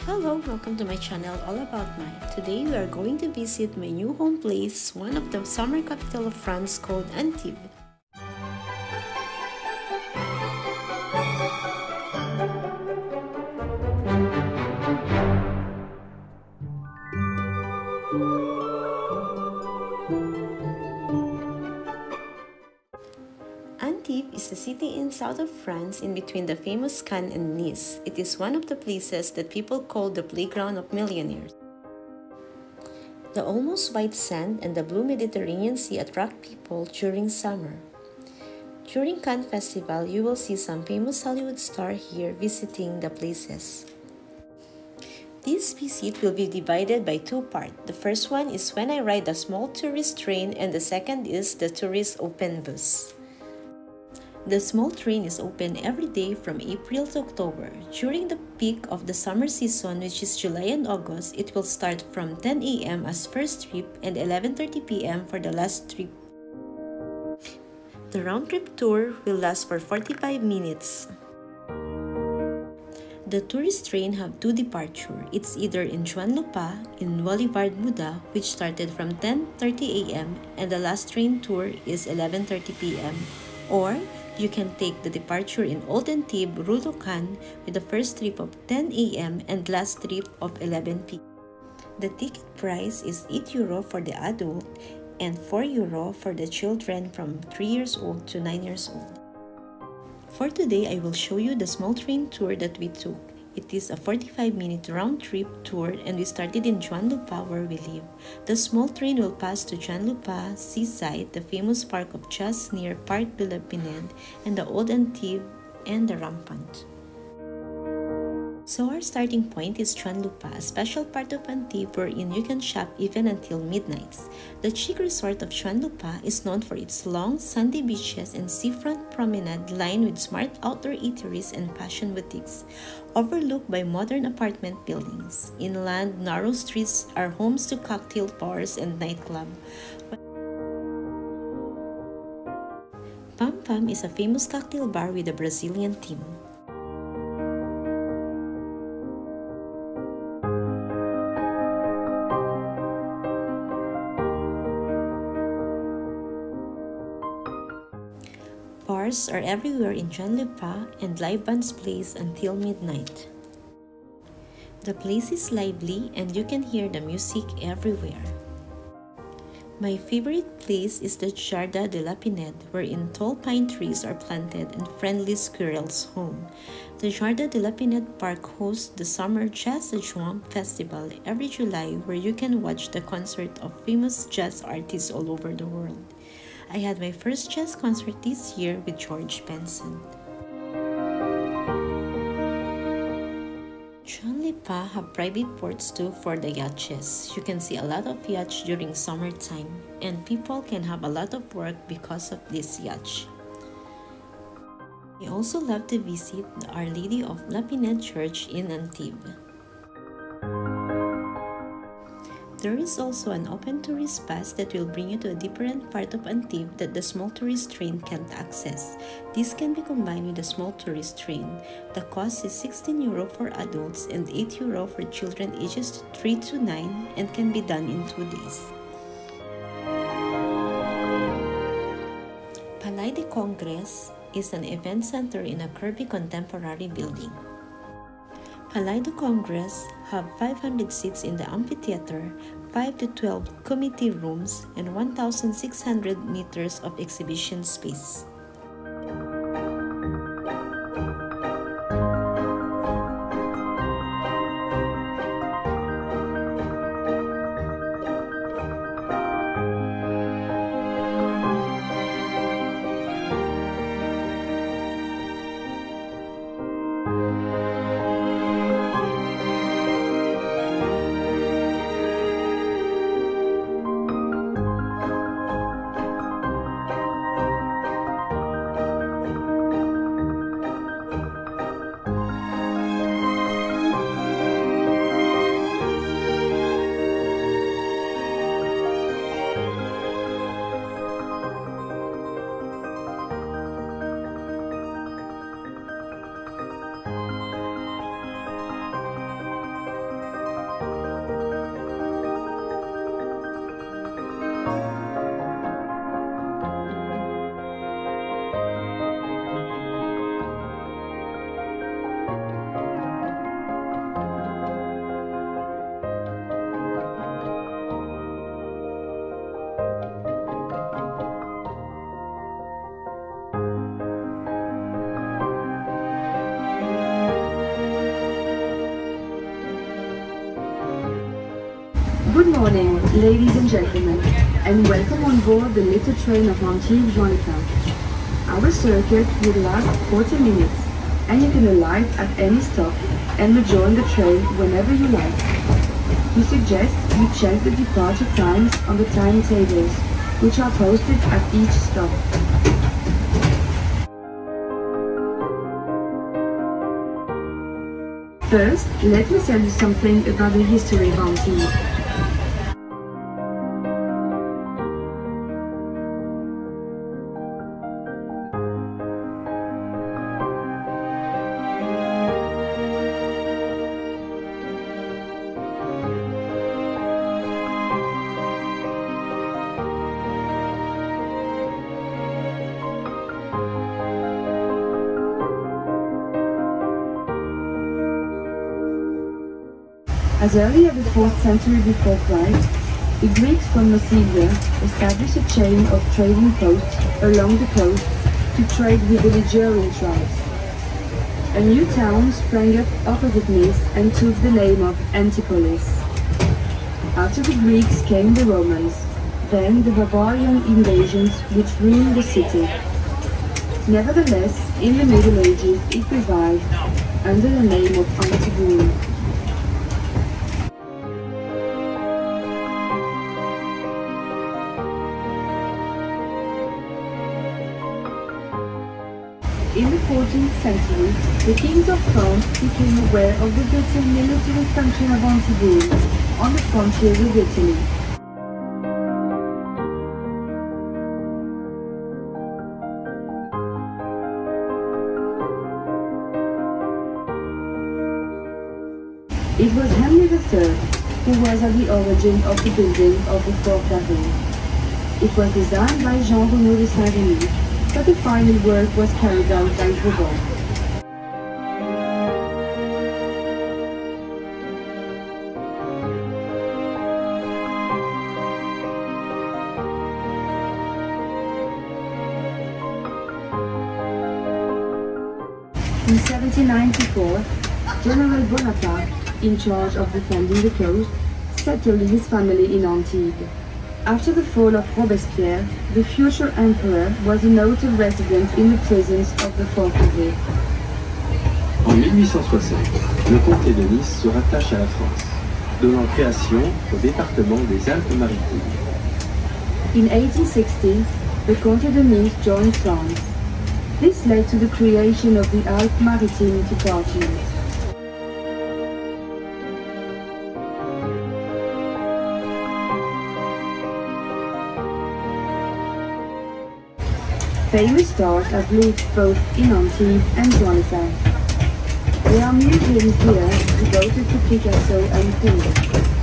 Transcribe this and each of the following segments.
Hello, welcome to my channel All About Mine. Today we are going to visit my new home place, one of the summer capital of France called Antibes. Antibes is a city in south of France in between the famous Cannes and Nice. It is one of the places that people call the playground of millionaires. The almost white sand and the blue Mediterranean Sea attract people during summer. During Cannes Festival, you will see some famous Hollywood stars here visiting the places. This visit will be divided by two parts. The first one is when I ride the small tourist train and the second is the tourist open bus. The small train is open every day from April to October. During the peak of the summer season, which is July and August, it will start from 10 a.m. as first trip and 11:30 p.m. for the last trip. The round-trip tour will last for 45 minutes. The tourist train have two departures. It's either in Juan-Lupa in Boulevard Muda, which started from 10:30 a.m. and the last train tour is 11:30 p.m. or you can take the departure in Old Antibes, Rue Cannes, with the first trip of 10 a.m. and last trip of 11 p.m. The ticket price is €8 for the adult and €4 for the children from 3 years old to 9 years old. For today, I will show you the small train tour that we took. It is a 45-minute round-trip tour and we started in Juan-Lupa where we live. The small train will pass to Juan-Lupa Seaside, the famous park of just near Parc de la Pinède, and the Old Antibes and the Rampant. So our starting point is Juan-Lupa, a special part of Antibes wherein you can shop even until midnight. The chic resort of Juan-Lupa is known for its long, sandy beaches and seafront promenade lined with smart outdoor eateries and fashion boutiques, overlooked by modern apartment buildings. Inland, narrow streets are homes to cocktail bars and nightclubs. Pam Pam is a famous cocktail bar with a Brazilian theme. Bars are everywhere in Juan-Lupa and live bands plays until midnight. The place is lively and you can hear the music everywhere. My favorite place is the Jardin de la Pinède, wherein tall pine trees are planted and friendly squirrels home. The Jardin de la Pinède Park hosts the Summer Jazz de Juin Festival every July where you can watch the concert of famous jazz artists all over the world. I had my first jazz concert this year with George Benson. Juan-Lupa have private ports too for the yachts. You can see a lot of yachts during summertime, and people can have a lot of work because of this yacht. I also love to visit the Our Lady of La Pinède Church in Antibes. There is also an open tourist pass that will bring you to a different part of Antibes that the small tourist train can't access. This can be combined with the small tourist train. The cost is €16 for adults and €8 for children ages 3 to 9 and can be done in 2 days. Palais de Congrès is an event center in a curvy contemporary building. Palais de Congrès have 500 seats in the amphitheater, 5 to 12 committee rooms, and 1,600 meters of exhibition space. Good morning, ladies and gentlemen, and welcome on board the little train of Antibes Monaco. Our circuit will last 40 minutes, and you can alight at any stop and rejoin the train whenever you like. We suggest you check the departure times on the timetables, which are posted at each stop. First, let me tell you something about the history of Antibes. As early as the 4th century before Christ, the Greeks from Macedonia established a chain of trading posts along the coast to trade with the Ligurian tribes. A new town sprang up opposite Nice and took the name of Antipes. After the Greeks came the Romans, then the barbarian invasions which ruined the city. Nevertheless, in the Middle Ages it revived under the name of Antibes. In the 14th century, the kings of France became aware of the vital military function of Antibes on the frontier with Italy. It was Henry III who was at the origin of the building of the Fort Carré. It was designed by Jean-Renaud de Saint-Remy, but the final work was carried out by Vauban. In 1794, General Bonaparte, in charge of defending the coast, settled his family in Antibes. After the fall of Robespierre, the future emperor was a noted resident in the prisons of the Fort Carré. En 1860, le comté de Nice se rattache à la France, donnant création au département des Alpes-Maritimes. In 1860, the Comté de Nice joined France. This led to the creation of the Alpes-Maritimes Department. Famous stars have lived both in Antibes and Tropez. There are museums here devoted to Picasso and Cote.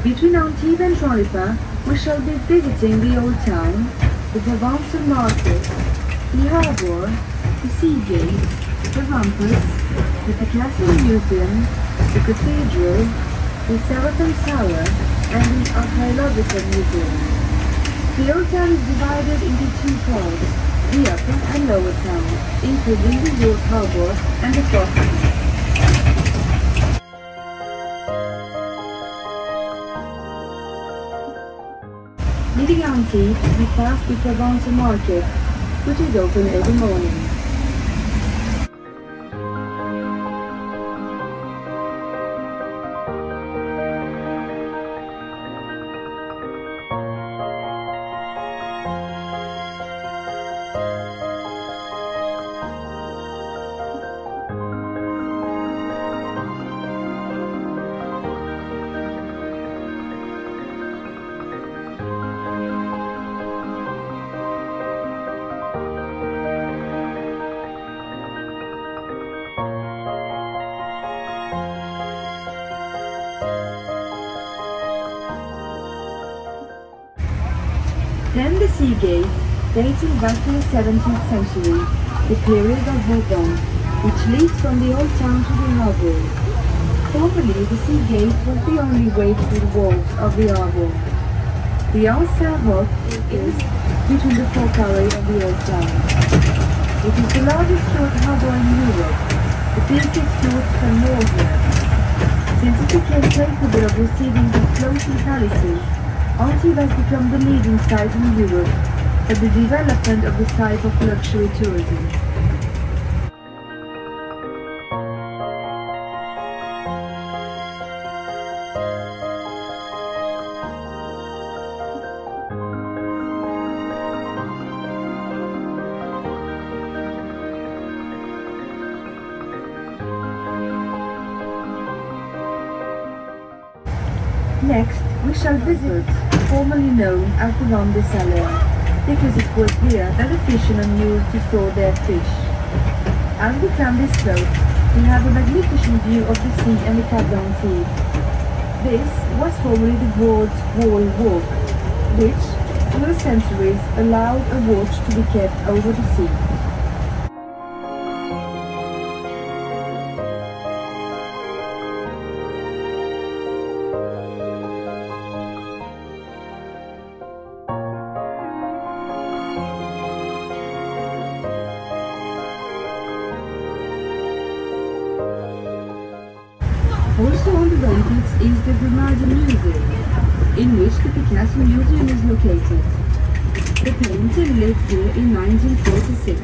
Between Antibes and Tropez, we shall be visiting the old town, the Provençal market, the harbour, the sea gate, the ramparts, the Picasso Museum, the cathedral, the Seraphim Tower, and the Archaeological Museum. The old town is divided into two parts, the upper and lower town, including the York harbour and the fortress. Leaving Antibes, we pass the Provençal market, which is open every morning. Then the sea gate, dating back to the 17th century, the period of Bourbon, which leads from the old town to the harbour. Formerly, the sea gate was the only way through the walls of the harbour. The Ancien Rock is between the forecarry of the old town. It is the largest fjord harbour in Europe, the biggest fjord from northward. Since it became capable of receiving the floating palaces, Antibes has become the leading site in Europe for the development of this type of luxury tourism. Next, we shall visit, formerly known as the Ronde des Salers, because it was here that the fishermen used to store their fish. As we climb this slope, we have a magnificent view of the sea and the Cap d'Antibes. This was formerly the World's Wall Walk, which, through the centuries, allowed a watch to be kept over the sea. Also on the ramparts is the Grenadier Museum, in which the Picasso Museum is located. The painter lived here in 1946.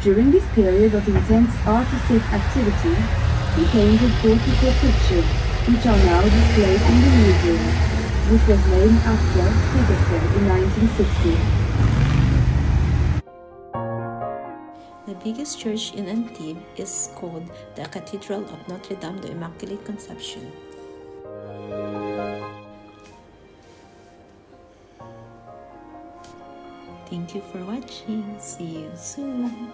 During this period of intense artistic activity, he painted 44 pictures, which are now displayed in the museum, which was named after Picasso in 1960. The biggest church in Antibes is called the Cathedral of Notre Dame de Immaculate Conception. Thank you for watching. See you soon.